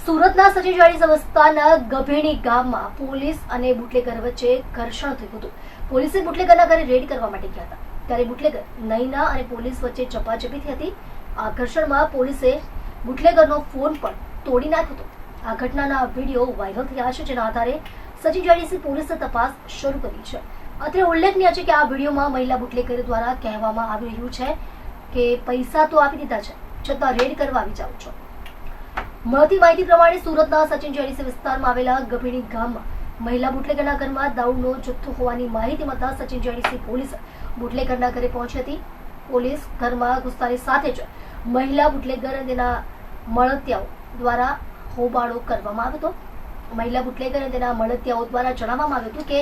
સુરતના સચિન વિસ્તારના ગભેણી ગામમાં પોલીસ અને બુટલેગર વચ્ચે ઘર્ષણ થયું હતું। પોલીસે બુટલેગરના ઘરે રેડ કરવા માટે ગયા હતા, ત્યારે બુટલેગર નૈના અને પોલીસ વચ્ચે ઝપાઝપી થઈ હતી। આ ઘર્ષણમાં પોલીસે બુટલેગરનો ફોન પણ તોડી નાખ્યો હતો। આ ઘટનાના વિડીયો વાયરલ થયા છે, જેના આધારે સચિન પોલીસે તપાસ શરૂ કરી છે। અત્રે ઉલ્લેખનીય છે કે આ વિડીયોમાં મહિલા બુટલેગર દ્વારા કહેવામાં આવી રહ્યું છે કે પૈસા તો આપી દીધા છે, છતાં રેડ કરવા આવી જાવ છો। મળતી માહિતી પ્રમાણે સુરતના સચિન વિસ્તારમાં આવેલા ગભેણી ગામમાં મહિલા બુટલેગરના ઘરમાં દારૂનો જથ્થો હોવાની માહિતી મળતા સચિન પોલીસ બુટલેગરના ઘરે પહોંચી હતી। પોલીસ ઘરમાં ઘૂસતાની સાથે જ મહિલા બુટલેગર અને તેના મળતિયાઓ દ્વારા હોબાળો કરવામાં આવ્યો હતો। મહિલા બુટલેગર અને તેના મળતિયાઓ દ્વારા જણાવવામાં આવ્યું હતું કે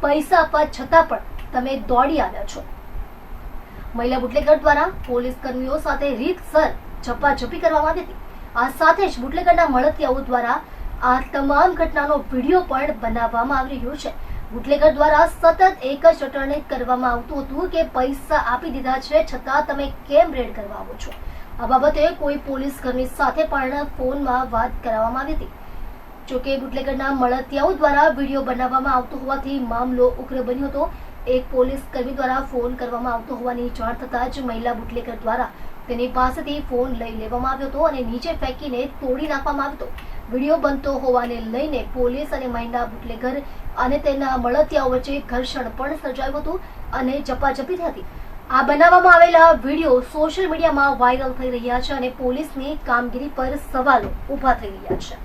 પૈસા આપવા છતાં પણ તમે દોડી આવ્યા છો। મહિલા બુટલેગર દ્વારા પોલીસ કર્મીઓ સાથે રીતસર ઝપાઝપી કરવામાં આવી હતી। આ સાથે જ બુટલેગરના મળતિયાઓ દ્વારા આ તમામ ઘટનાનો વિડીયો પણ બનાવવામાં આવી રહ્યો છે। બુટલેગર દ્વારા સતત એક જ રટણ કરવામાં આવતું હતું કે પૈસા આપી દીધા છે, છતાં તમે કેમ રેડ કરવા આવો છો। આ બાબતે કોઈ પોલીસ કર્મી સાથે પણ ફોનમાં વાત કરાવવામાં આવી હતી। જોકે બુટલેગરના મળતિયાઓ દ્વારા વિડીયો બનાવવામાં આવતો હોવાથી મામલો ઉગ્ર બન્યો હતો। એક પોલીસ કર્મી દ્વારા ફોન કરવામાં આવતો હોવાની જાણ થતાં જ મહિલા બુટલેગર દ્વારા તેની પાસેથી ફોન લઈ લેવામાં આવ્યો હતો અને નીચે ફેંકીને તોડી નાખવામાં આવ્યો હતો। વિડીયો બનતો હોવાને લઈને પોલીસ અને મહિલા બુટલેગર અને તેના મળતિયાઓ વચ્ચે ઘર્ષણ પણ સર્જાયું હતું અને ઝપાઝપી થઈ હતી। આ બનાવવામાં આવેલા વિડીયો સોશિયલ મીડિયામાં વાયરલ થઈ રહ્યા છે અને પોલીસની કામગીરી પર સવાલો ઊભા થઈ રહ્યા છે।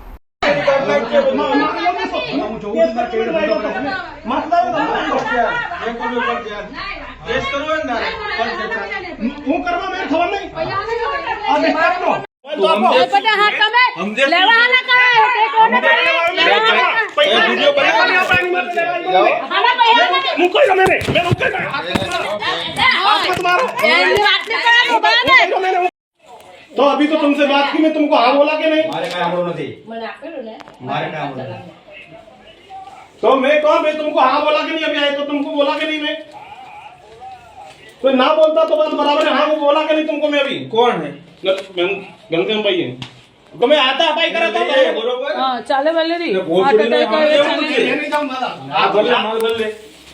तो अभी तो तुमसे बात की, मैं तुमको हाँ बोला कि नहीं? मारे का बोलो नहीं, मारे का बोलो नहीं। तो मैं कौन? मैं तुमको हाँ बोला कि नहीं? अभी आए तो तुमको बोला कि नहीं? मैं तो ना बोलता तो बात बराबर है। हाँ वो बोला कि नहीं तुमको? मैं अभी कौन है? गंगम भाई है तो मैं आता अपाई करा था बरोबर। हाँ चाले वाले री बोल आटा का ये चाले नहीं जाऊँ दादा। हाँ बोल ले, माल बोल ले।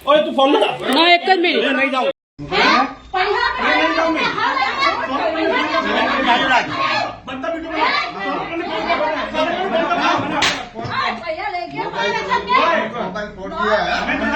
ओए तू फोन लगा। ना एक कर मेरी मैं नहीं जाऊँ, नहीं जाऊँ मैं। बनता भी तो मोबाइल फोड़ दिया है।